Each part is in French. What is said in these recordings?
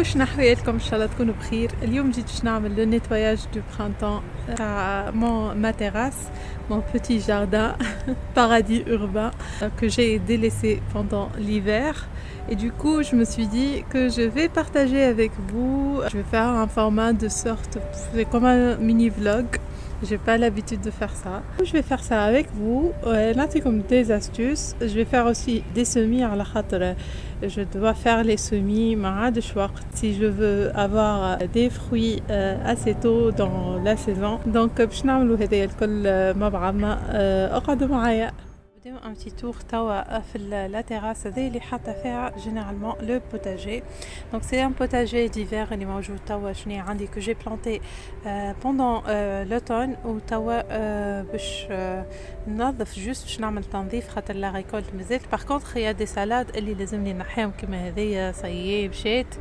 شنو حوياتكم ان شاء الله تكونوا بخير. اليوم جيت باش نعمل لو نيتواياج دو برانتون تاع ما terrasse, mon petit jardin paradis urbain que j'ai délaissé pendant l'hiver. Et du coup, je me suis dit que je vais partager avec vous. Je vais faire un format de sorte, c'est comme un mini vlog. J'ai pas l'habitude de faire ça. Je vais faire ça avec vous. Là, c'est comme des astuces. Je vais faire aussi des semis à la khatra. Je dois faire les semis si je veux avoir des fruits assez tôt dans la saison. Donc, باش نعملوا هذايا الكل مع بعضنا. اقعدوا معايا. نبداو un petit tour توا في la terrasse هذه اللي حاطه فيها généralement le potager. Donc c'est un potager d'hiver اللي موجود توا شنو عندي que j'ai planté pendant l'automne و توا باش ننظف جوست باش نعمل تنظيف خاطر لا ريكولت مازالت. باغ كونطخ يا دي سالاد اللي لازمني نحيهم كيما هذيا صيي مشات.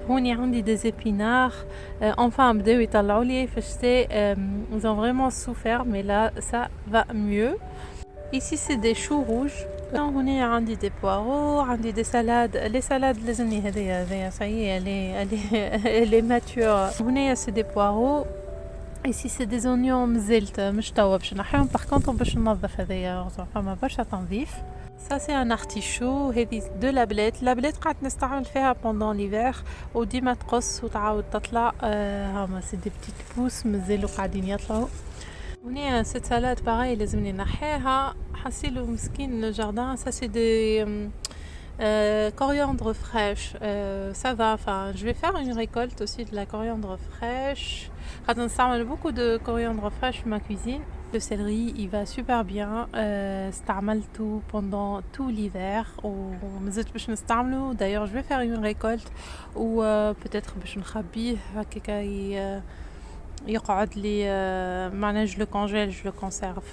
هوني عندي دي زيبينار enfin بداو يطلعوا لي في الشتاء. ils ont vraiment souffert mais là ça va mieux. Ici c'est des choux rouges. هنا عندي des poireaux, عندي des salades. Les salades لازمني هذيا ça y est elle est mature. هنا c'est des poireaux. Ici c'est des oignons مزلت مش توا باش نحيهم. par contre باش ننظف هذيا فما برشا تنظيف. Ça c'est un artichaut. هذه de la blette قعدت نستعمل فيها pendant l'hiver وديما تقص وتعاود تطلع. هما c'est des petites pousses مازالوا قاعدين يطلعوا. هنا cette salade pareil لازمني نحيها. حسيلو مسكين le jardin. Ça c'est des coriandre fraîche. Ça va, enfin je vais faire une récolte aussi de la coriandre fraîche. خاطر نستعمل beaucoup de coriandre fraîche في ma cuisine. Le céleri il va super bien. استعملته pendant tout l'hiver ومازلت باش نستعمله. D'ailleurs je vais faire une récolte ou peut-être باش نخبيه هكاكا يقعد لي معناها je le congèle, je le conserve.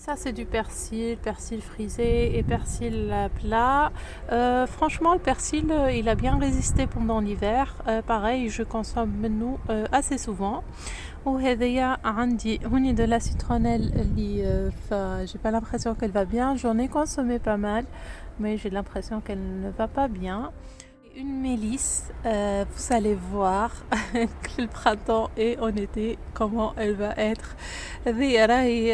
Ça c'est du persil frisé et persil plat. Franchement le persil il a bien résisté pendant l'hiver. Pareil je consomme منه assez souvent. وهذيا عندي هوني de la citronnelle اللي j'ai pas l'impression qu'elle va bien. J'en ai consommé pas mal mais j'ai l'impression qu'elle ne va pas bien. Une mélisse, vous allez voir que le printemps et en été comment elle va être. هذه راهي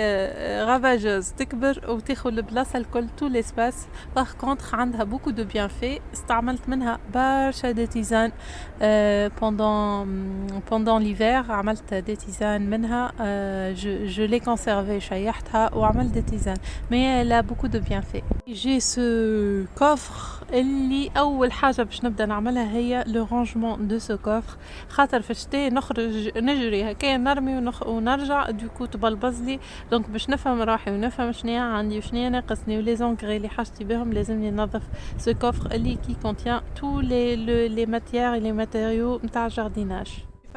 ravageuse تكبر وتاخذ البلاصه الكل tout l'espace. par contre عندها beaucoup de bienfaits. استعملت منها برشا دي تيزان pendant l'hiver. عملت دي تيزان منها. je l'ai conservé شيحتها وعملت دي تيزان mais elle a beaucoup de bienfaits. j'ai ce coffre اللي اول حاجه باش نبدا نعملها هي لو رانجمون دو سو كوفر. خاطر في الشتاء نخرج نجري هكايا نرمي ونرجع دوكو تبلبز لي. دونك باش نفهم روحي ونفهم شنيا عندي وشنيا ناقصني ولي زونغري اللي حاجتي بهم لازمني ننظف سو كوفر اللي كي كونتيان تو لي ماتيير لي ماتيريو نتاع جارديناج.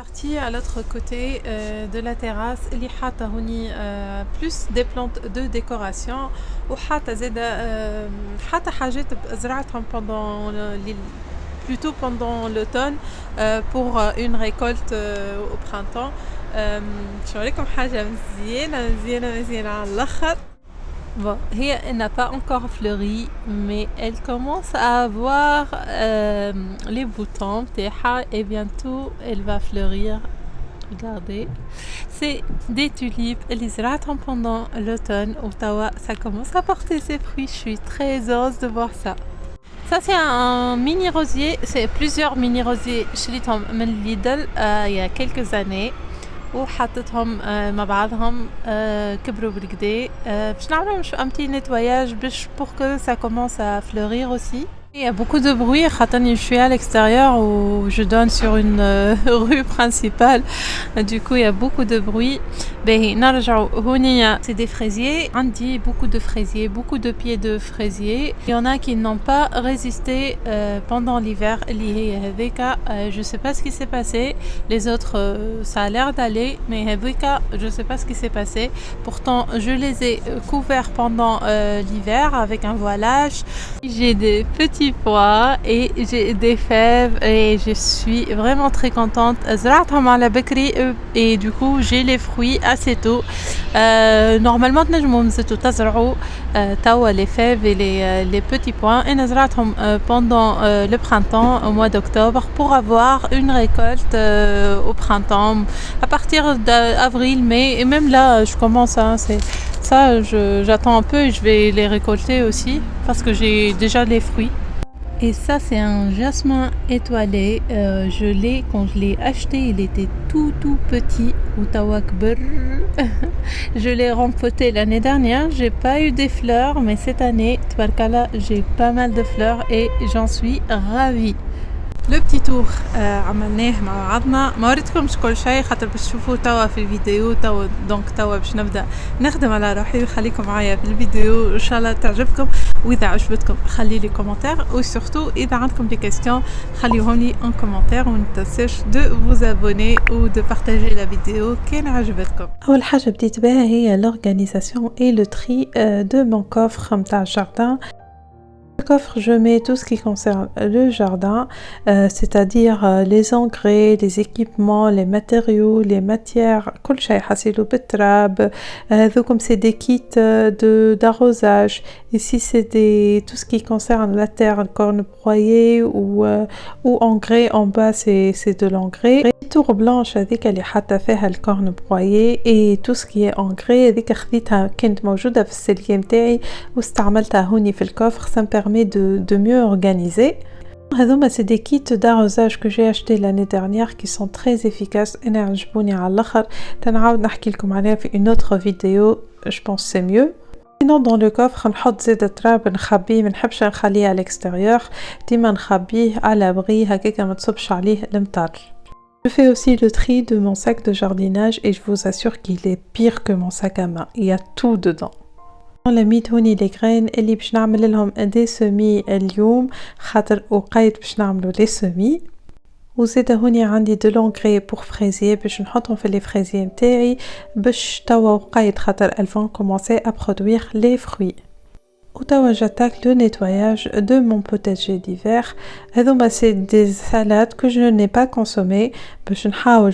Partie à l'autre côté de la terrasse اللي حاطه هوني plus des plantes de décoration وحاطه زاده حاطه حاجات زرعتهم plutôt pendant l'automne pour une récolte au printemps. نوريكم حاجه مزيانه على الاخر. Bon, elle n'a pas encore fleuri, mais elle commence à avoir les boutons et bientôt elle va fleurir. Regardez, c'est des tulipes. Les zra'atهم pendant l'automne ou tawa, ça commence à porter ses fruits. Je suis très heureuse de voir ça. Ça c'est un mini rosier, c'est plusieurs mini rosiers شريتهم من Lidl il y a quelques années. وحطيتهم مع بعضهم كبروا بالكدا. باش نعملهم un petit nettoyage pour que ça commence à fleurir aussi. Il y a beaucoup de bruit خاطرني je suis à l'extérieur où je donne sur une rue principale. Du coup il y a beaucoup de bruit. باهي نرجعوا هونيا c'est des fraisiers. عندي beaucoup de fraisiers, beaucoup de pieds de fraisiers. Il y en a qui n'ont pas résisté pendant l'hiver اللي هي هذيكا. Je sais pas ce qui s'est passé. Les autres ça a l'air d'aller mais هذيكا je sais pas ce qui s'est passé. Pourtant je les ai couverts pendant l'hiver avec un voilage. J'ai des petits petits pois et j'ai des fèves et je suis vraiment très contente. زرعتهم على بكري et du coup j'ai les fruits assez tôt. Normalement تنجموا نزيدوا تزرعوا توا les fèves et les petits pois. Et زرعتهم pendant le printemps au mois d'octobre pour avoir une récolte au printemps à partir d'avril, mai, et même là je commence ça, j'attends un peu et je vais les récolter aussi parce que j'ai déjà les fruits. Et ça, c'est un jasmin étoilé. Quand je l'ai acheté, il était tout petit. Je l'ai rempoté l'année dernière. J'ai pas eu des fleurs, mais cette année, Tbarkala, j'ai pas mal de fleurs et j'en suis ravie. لو بتي تور عملناه مع بعضنا، ما وريتكمش كل شيء خاطر باش تشوفوه توا في الفيديو دونك توا باش نبدا نخدم على روحي. وخليكم معايا في الفيديو ان شاء الله تعجبكم، واذا عجبتكم خلي لي كومنتير، وسورتو اذا عندكم دي كيستيون خليوهم لي ان كومنتير، وما تنسوش دو vous abonner ou de partager la vidéo كان عجبتكم. اول حاجه بديت بها هي l'organisation et le tri de mon coffre متاع الجاردن. Le coffre, je mets tout ce qui concerne le jardin, c'est-à-dire les engrais, les équipements, les matériaux, les matières, كل شيء حصيلو بالتراب. comme c'est des kits d'arrosage. Ici c'est tout ce qui concerne la terre, le corne broyée ou engrais. En bas c'est de l'engrais. tour blanche هذيك اللي حاطه فيها الكورن برويي et tout ce qui est engrais هذيك خديتها كانت موجوده في السلية متاعي واستعملتها هوني في الكوفر. ça me permet de mieux organiser. هذوما c'est des kits d'arrosage que j'ai acheté l'année dernière qui sont très efficaces. انا عجبوني على الاخر، تنعاود نحكي لكم عليها في une autre vidéo. je pense c'est mieux. Sinon dans le coffre نحط زيت التراب نخبيه، ما نحبش نخليه à l'extérieur، ديما نخبيه à l'abri هكاك ما تصبش عليه المطر. Je fais aussi le tri de mon sac de jardinage et je vous assure qu'il est pire que mon sac à main. Il y a tout dedans. لميت هوني les graines اللي باش نعمل لهم des semis اليوم خاطر وقيت باش نعملوا les semis. وزيد هوني عندي de l'engrais pour fraisier باش نحطهم في les fraisiers متاعي باش توا وقيت خاطر elles vont commencer à produire les fruits. j'attaque le nettoyage de mon potager d'hiver. C'est des salades que je n'ai pas consommées.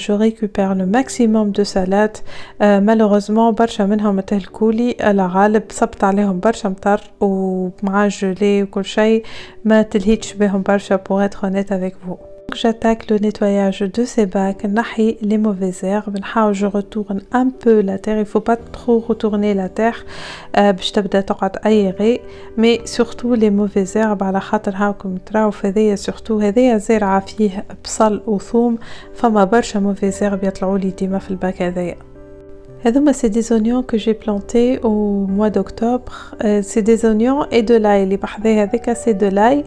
Je récupère le maximum de salades. Malheureusement برشا منهم تهلكولي الغالب، صبت عليهم برشا مطر ومع الجلي وكل شيء ما تلهيتش بهم برشا pour être honnête avec vous. J'attaque le nettoyage de ces bacs, نحي les mauvaises herbes. Je retourne un peu la terre, il faut pas trop retourner la terre باش تبدا تقعد aérer, mais surtout les mauvaises herbes على خاطر هاكم تراو فهذيا surtout هذيا زرعة فيه بصل وثوم، فما برشا mauvaises herbes يطلعوا لي ديما في الباك هذايا. c'est des oignons que j'ai plantés au mois d'octobre. C'est des oignons et de l'ail. اللي بحذاها هذيك c'est de l'ail.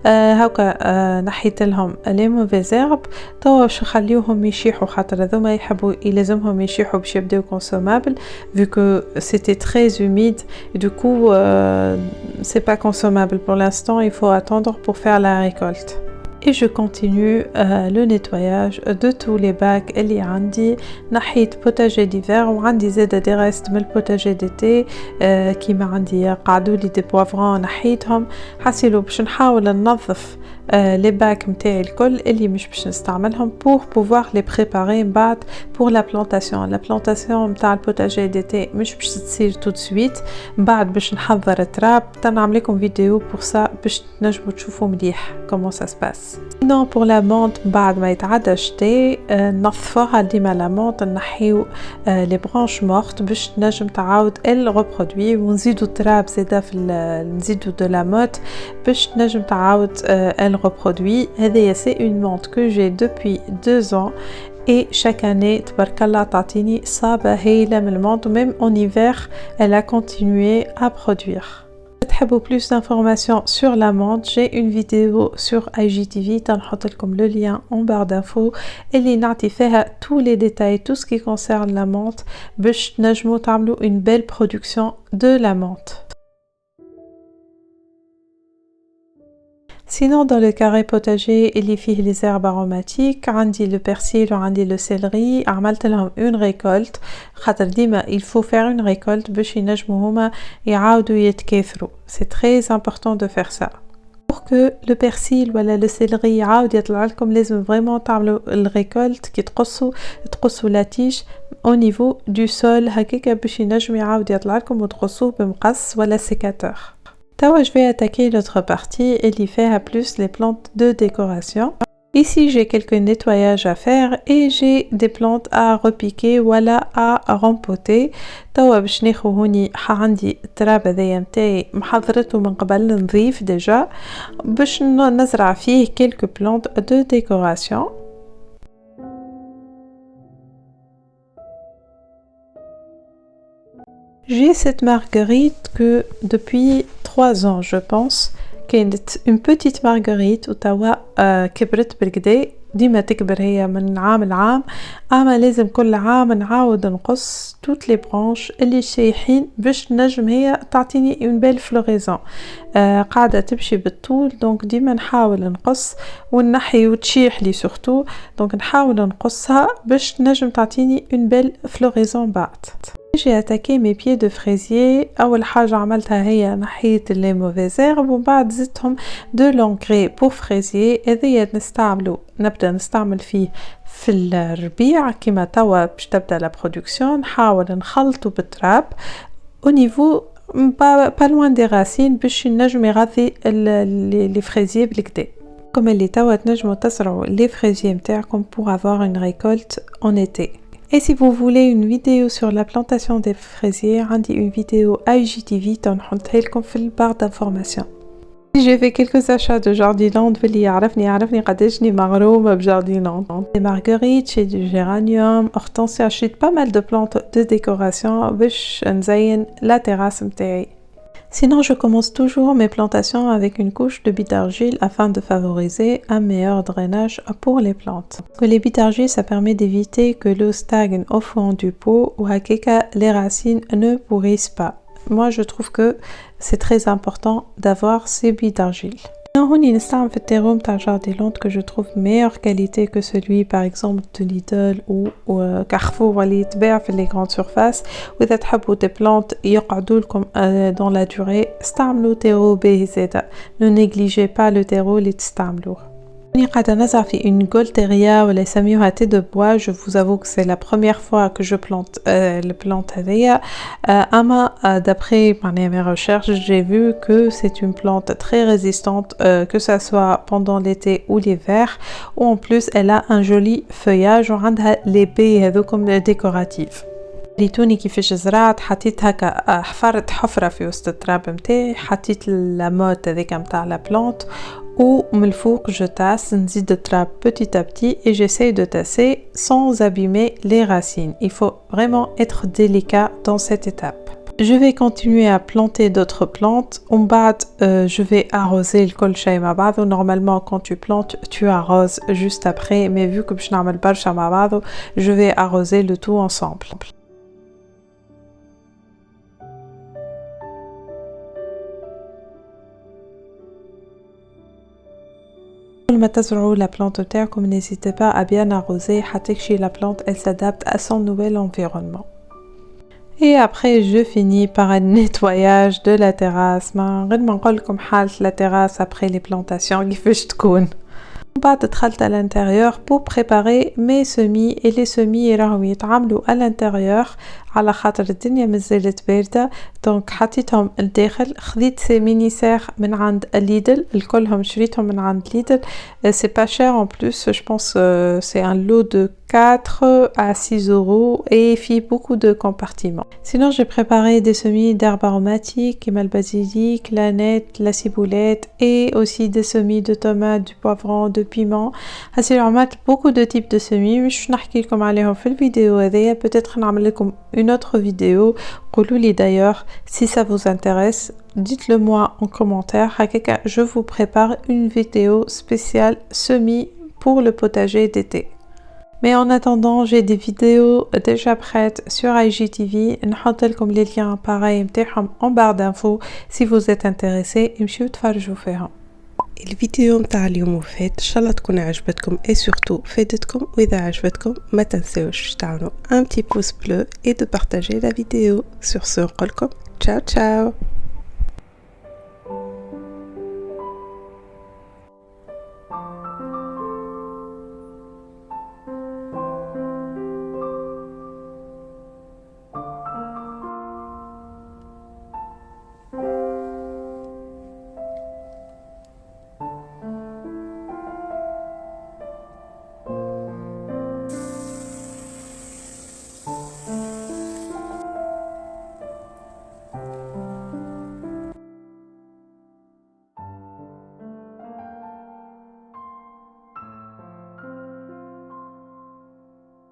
هاكا نحيت لهم les mauvaises herbes. توا باش نخليوهم يشيحوا خاطر هذوما يحبوا يلزمهم يشيحوا باش يبداو consommables vu que c'était très humide. Du coup c'est pas consommable pour l'instant. Il faut attendre pour faire la récolte. Et je continue le nettoyage de tous les bacs اللي عندي. نحيت potager d'hiver وعندي زادة des restes من potager d'été كيما عندي قعدوا لي دي بوافرون نحيتهم. حاسيلو باش نحاول ننظف les bacs متاعي الكل اللي مش باش نستعملهم pour pouvoir les préparer من بعد pour la plantation. La plantation متاع البوتاجي d'été مش باش تصير tout de suite، من بعد باش نحضر التراب. تنعمل لكم فيديو pour ça باش تنجموا تشوفوا مليح comment ça se passe. Sinon pour la menthe بعد ما يتعدى شتاء نظفوها ديما la menthe، نحيو les branches mortes باش تنجم تعاود elle reproduit، ونزيدوا التراب زاده في نزيدوا de la motte باش تنجم تعاود elle reproduit. C'est une menthe que j'ai depuis 2 ans et chaque année تباركالله تعطيني صابة هايلة من المنت. Même en hiver elle a continué à produire. تحبوا plus d'informations sur la menthe, j'ai une vidéo sur IGTV تنحط لكم le lien en barre d'infos اللي نعطي فيها tous les détails, tout ce qui concerne la menthe باش تنجموا تعملوا une belle production de la menthe. Sinon dans le carré potager اللي فيه les herbes aromatiques عندي le persil وعندي le céleri. عملت لهم une récolte خاطر ديما il faut faire une récolte باش ينجموا هما يعاودوا يتكاثروا. C'est très important de faire ça. Pour que le persil ولا le céleri يعاود يطلع لكم لازم vraiment تعملوا الريكولت كي تقصوا la tige au niveau du sol هكاك باش ينجم يعاود يطلع لكم وتقصوه بمقص ولا sécateur. Tawa, je vais attaquer l'autre partie et y faire plus les plantes de décoration. Ici, j'ai quelques nettoyages à faire et j'ai des plantes à repiquer ou à rempoter. توا باش ناخذ هوني عندي التراب هذايا نتاعي محضرته من قبل نظيف ديجا باش نزرع فيه quelques plantes de décoration. J'ai cette marguerite que depuis 3 ans je pense كانت une petite marguerite وتوا كبرت بالكدا ديما تكبر هي من عام لعام اما لازم كل عام نعاود نقص toutes les branches اللي شايحين باش نجم هي تعطيني une belle floraison. قاعدة تمشي بالطول دونك ديما نحاول نقص ونحي وتشيح لي سورتو دونك نحاول نقصها باش نجم تعطيني une belle floraison بعد. J'ai attaqué mes pieds de fraisier. أول حاجة عملتها هي نحيت les mauvaises herbes وبعد زدتهم de l'engrais pour fraisier. هذايا نبدأ نستعمل فيه في الربيع كيما توا باش تبدأ la production. نحاول نخلطه بالتراب au niveau pas loin des racines باش نجم يغذي les fraisiers بالكدا. كما اللي توا تنجموا تزرعوا les fraisiers متاعكم pour avoir une récolte en été. Et si vous voulez une vidéo sur la plantation des fraisiers, عندي une vidéo IGTV تنحطها لكم في البار d'information. J'ai fait quelques achats de Jardiland واللي يعرفني قداشني مغرومة بجارديلاند. Des marguerites, j'ai du géranium, hortensia, j'ai pas mal de plantes de décoration باش نزين la terrasse متاعي. Sinon, je commence toujours mes plantations avec une couche de bitte d'argile afin de favoriser un meilleur drainage pour les plantes. Les bites d'argile, ça permet d'éviter que l'eau stagne au fond du pot ou à les racines ne pourrissent pas. Moi, je trouve que c'est très important d'avoir ces bites d'argile. هوني نستعمل في التيرو متاع جارديلاند que je trouve meilleure qualité que celui par exemple de Lidl ou Carrefour اللي يتباع في les grandes surfaces. وإذا تحبوا des plantes يقعدوا لكم dans la durée استعملوا تيرو باهي زادا. Ne négligez pas le terreau اللي تستعملوه. أنا قاعدة نزرع في une Golteria ولا يسميوها thé de bois. Je vous avoue que c'est la première fois que je plante le plante هذيا. أما d'après mes recherches, j'ai vu que c'est une plante très résistante que ça soit pendant l'été ou l'hiver. Ou en plus, elle a un joli feuillage وعندها les baies هذوكم décoratives. ريتوني كيفاش زرعت حطيت هكا حفرت حفرة في وسط التراب متاعي حطيت الموت هذيك متاع لا بلانت ومن الفوق je tasse نزيد التراب petit à petit et j'essaye de tasser sans abîmer les racines. Il faut vraiment être délicat dans cette étape. Je vais continuer à planter d'autres plantes. Je vais arroser الكل شيء مع بعضه. Normalement quand tu plantes tu arroses juste après mais vu que باش نعمل برشا مع بعضه je vais arroser le tout ensemble. كل ما تزرعوا la plante تاعكم n'hésitez pas à bien arroser حتى que la plante elle s'adapte à son nouvel environnement. Et après je finis par un nettoyage de la terrasse. غير ما نقول لكم حالة la terrasse après les plantations كيفاش تكون. بعد دخلت à l'intérieur pour préparer mes semis et les semis راهم يتعملوا à l'intérieur على خاطر الدنيا مازالت باردة دونك حطيتهم الداخل. خذيت سي ميني سير من عند ليدل الكلهم شريتهم من عند ليدل. C'est pas cher en plus, je pense c'est un lot de 4 à 6 euros et il y a beaucoup de compartiments. Sinon j'ai préparé des semis d'herbes aromatiques comme le basilic, l'aneth, la ciboulette et aussi des semis de tomates, du poivron, de piment. هسه beaucoup de types de semis مش نحكي لكم عليهم في الفيديو هذيا. peut-être نعمل لكم une autre vidéo. قولوا d'ailleurs si ça vous intéresse, dites-le moi en commentaire. Je vous prépare une vidéo spéciale semis pour le potager d'été. Mais en attendant, j'ai des vidéos déjà prêtes sur IGTV. نحط لكم les liens pareil متاعهم en barre d'infos si vous êtes intéressés. امشيو تفرجوا فيهم. الفيديو متاع اليوم وفات ان شاء الله تكون عجبتكم et surtout فادتكم. واذا عجبتكم ما تنسوش تعملوا un petit pouce bleu et de partager la vidéo. Sur ce نقولكم ciao ciao.